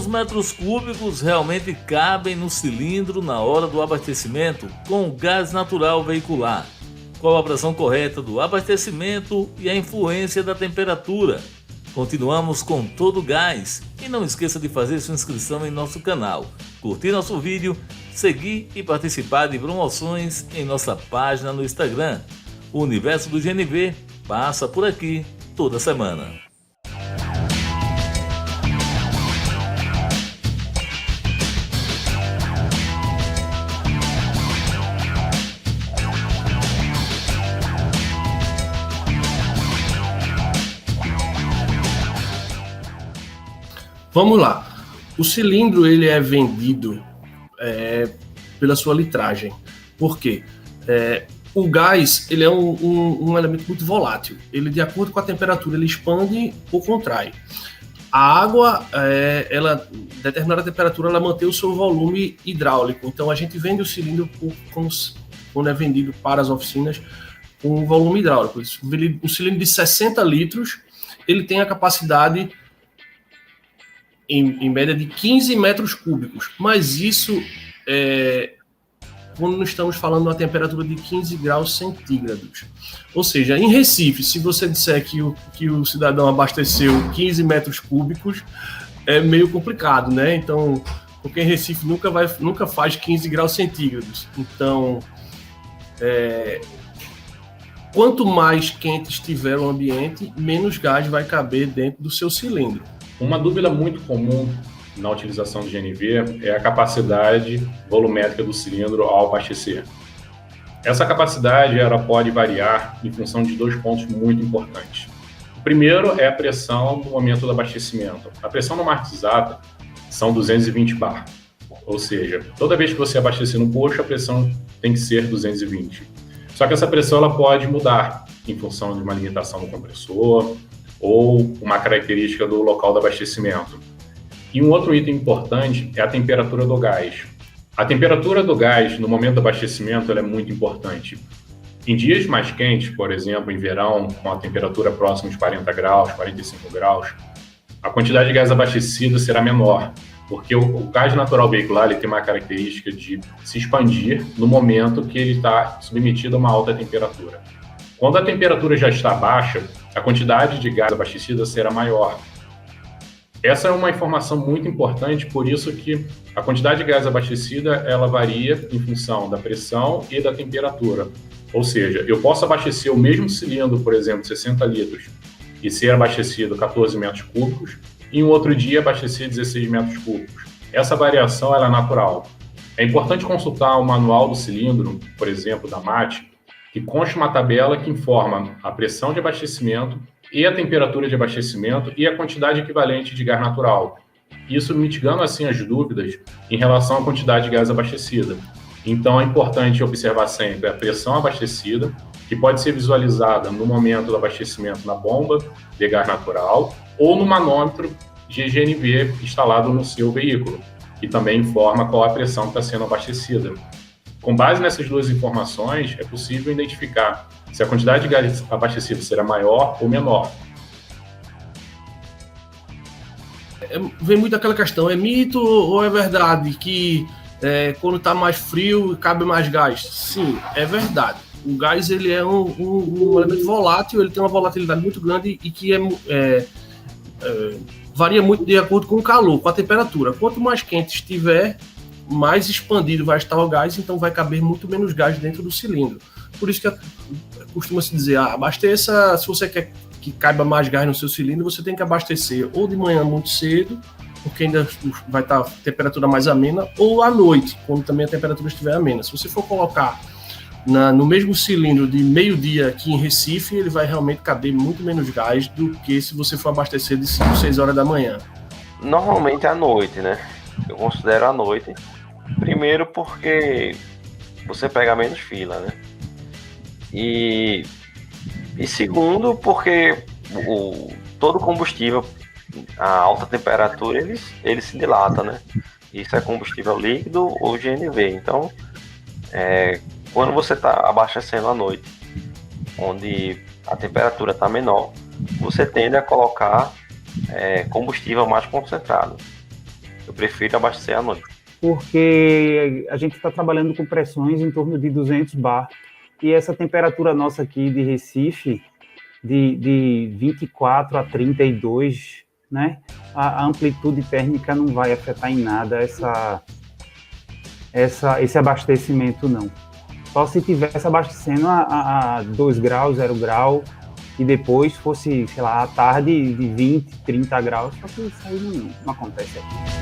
Quantos metros cúbicos realmente cabem no cilindro na hora do abastecimento com o gás natural veicular? Qual a pressão correta do abastecimento e a influência da temperatura? Continuamos com todo o gás e não esqueça de fazer sua inscrição em nosso canal, curtir nosso vídeo, seguir e participar de promoções em nossa página no Instagram. O Universo do GNV passa por aqui toda semana. Vamos lá. O cilindro ele é vendido pela sua litragem. Por quê? O gás ele é um elemento muito volátil. Ele, de acordo com a temperatura, ele expande ou contrai. A água, ela, determinada temperatura, ela mantém o seu volume hidráulico. Então, a gente vende o cilindro quando é vendido para as oficinas com volume hidráulico. Um cilindro de 60 litros, ele tem a capacidade em média de 15 metros cúbicos, mas isso quando nós estamos falando de uma temperatura de 15 graus centígrados. Ou seja, em Recife, se você disser que o cidadão abasteceu 15 metros cúbicos, é meio complicado, né? Então, porque em Recife nunca faz 15 graus centígrados. Então, quanto mais quente estiver o ambiente, menos gás vai caber dentro do seu cilindro. Uma dúvida muito comum na utilização do GNV é a capacidade volumétrica do cilindro ao abastecer. Essa capacidade ela pode variar em função de dois pontos muito importantes. O primeiro é a pressão no momento do abastecimento. A pressão normatizada são 220 bar, ou seja, toda vez que você abastecer no posto, a pressão tem que ser 220. Só que essa pressão ela pode mudar em função de uma limitação do compressor, ou uma característica do local do abastecimento. E um outro item importante é a temperatura do gás. A temperatura do gás no momento do abastecimento ela é muito importante. Em dias mais quentes, por exemplo, em verão, com a temperatura próxima de 40 graus, 45 graus, a quantidade de gás abastecido será menor, porque o gás natural veicular ele tem uma característica de se expandir no momento que ele está submetido a uma alta temperatura. Quando a temperatura já está baixa, a quantidade de gás abastecida será maior. Essa é uma informação muito importante, por isso que a quantidade de gás abastecida ela varia em função da pressão e da temperatura. Ou seja, eu posso abastecer o mesmo cilindro, por exemplo, 60 litros, e ser abastecido 14 metros cúbicos, e em outro dia abastecer 16 metros cúbicos. Essa variação ela é natural. É importante consultar o manual do cilindro, por exemplo, da MAT, que consta uma tabela que informa a pressão de abastecimento e a temperatura de abastecimento e a quantidade equivalente de gás natural. Isso mitigando, assim, as dúvidas em relação à quantidade de gás abastecida. Então, é importante observar sempre a pressão abastecida, que pode ser visualizada no momento do abastecimento na bomba de gás natural ou no manômetro GNV instalado no seu veículo, que também informa qual a pressão que está sendo abastecida. Com base nessas duas informações, é possível identificar se a quantidade de gás abastecido será maior ou menor. Vem muito aquela questão, é mito ou é verdade que quando está mais frio cabe mais gás? Sim, é verdade. O gás ele é um elemento volátil, ele tem uma volatilidade muito grande e que varia muito de acordo com o calor, com a temperatura. Quanto mais quente estiver, mais expandido vai estar o gás, então vai caber muito menos gás dentro do cilindro. Por isso que costuma-se dizer, abasteça, se você quer que caiba mais gás no seu cilindro, você tem que abastecer ou de manhã muito cedo, porque ainda vai estar a temperatura mais amena, ou à noite, quando também a temperatura estiver amena. Se você for colocar no mesmo cilindro de meio-dia aqui em Recife, ele vai realmente caber muito menos gás do que se você for abastecer de 5, 6 horas da manhã. Normalmente à noite, né? Eu considero à noite. Primeiro porque você pega menos fila, né? E segundo porque todo combustível a alta temperatura ele se dilata, né? Isso é combustível líquido ou GNV. Então, quando você está abastecendo à noite, onde a temperatura está menor, você tende a colocar combustível mais concentrado. Eu prefiro abastecer à noite. Porque a gente está trabalhando com pressões em torno de 200 bar, e essa temperatura nossa aqui de Recife, de 24 a 32, né? A amplitude térmica não vai afetar em nada esse abastecimento, não. Só se tivesse abastecendo a 2 graus, 0 grau, e depois fosse, sei lá, à tarde de 20, 30 graus, só que isso aí não acontece aqui.